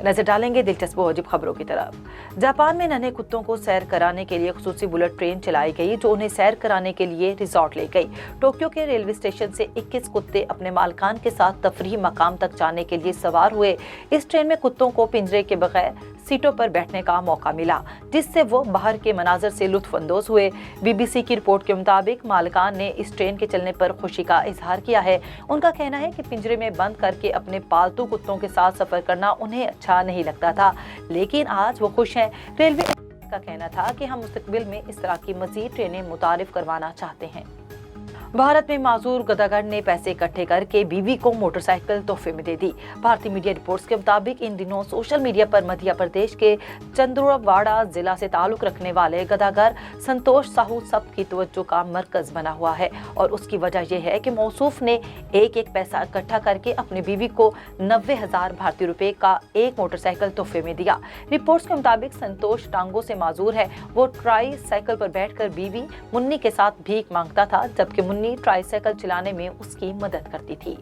नजर डालेंगे दिलचस्प और अजीब खबरों की तरफ। जापान में नन्हे कुत्तों को सैर कराने के लिए खुसूसी बुलेट ट्रेन चलाई गई जो उन्हें सैर कराने के लिए रिजॉर्ट ले गई। टोक्यो के रेलवे स्टेशन से 21 कुत्ते अपने मालिकान के साथ तफरीही मकाम तक जाने के लिए सवार हुए। इस ट्रेन में कुत्तों को पिंजरे के बगैर सीटों पर बैठने का मौका मिला, जिससे वो बाहर के मनाजर से लुत्फ अंदोज हुए। बीबीसी की रिपोर्ट के मुताबिक मालिकान ने इस ट्रेन के चलने पर खुशी का इजहार किया है। उनका कहना है कि पिंजरे में बंद करके अपने पालतू कुत्तों के साथ सफर करना उन्हें अच्छा नहीं लगता था, लेकिन आज वो खुश हैं। रेलवे का कहना था कि हम मुस्तकबिल में इस तरह की मजीद ट्रेनें मुतारिफ करवाना चाहते हैं। भारत में माजूर गदागर ने पैसे इकट्ठे करके बीवी को मोटरसाइकिल तोहफे में दे दी। भारतीय मीडिया रिपोर्ट्स के मुताबिक इन दिनों सोशल मीडिया पर मध्य प्रदेश के चंद्रवाड़ा जिला से ताल्लुक रखने वाले गदागर संतोष साहू सबकी तवज्जो का मरकज बना हुआ है और उसकी वजह यह है कि मौसूफ ने एक पैसा इकट्ठा करके अपनी बीवी को 90,000 भारतीय रुपए का एक मोटरसाइकिल तोहफे में दिया। रिपोर्ट्स के मुताबिक संतोष टांगों से माजूर है। वो ट्राई साइकिल पर बैठकर बीवी मुन्नी के साथ भीख मांगता था, जबकि मुन्नी ट्राइसाइकिल चलाने में उसकी मदद करती थी।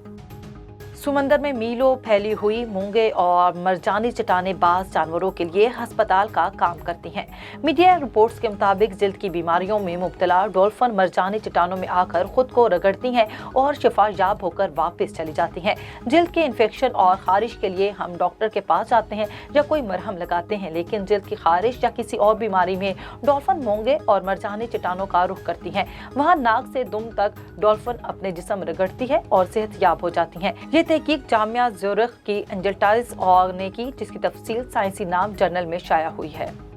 समंदर में मीलों फैली हुई मूंगे और मरजानी चट्टानें बाज जानवरों के लिए अस्पताल का काम करती हैं। मीडिया रिपोर्ट्स के मुताबिक जिल्द की बीमारियों में मुब्तला डॉल्फिन मरजानी चट्टानों में आकर खुद को रगड़ती हैं और शिफायाब होकर वापस चली जाती हैं। जिल्द के इन्फेक्शन और खारिश के लिए हम डॉक्टर के पास जाते हैं या कोई मरहम लगाते हैं, लेकिन जिल्द की खारिश या किसी और बीमारी में डॉल्फिन मूंगे और मरजानी चट्टानों का रुख करती हैं। वहाँ नाक से दुम तक डॉल्फिन अपने जिस्म रगड़ती है और सेहतयाब हो जाती हैं। ये तहकीक जामिया ज़ुरिख की एंजेल्टाइज ने की, जिसकी तफसील साइंसी नाम जर्नल में शाया हुई है।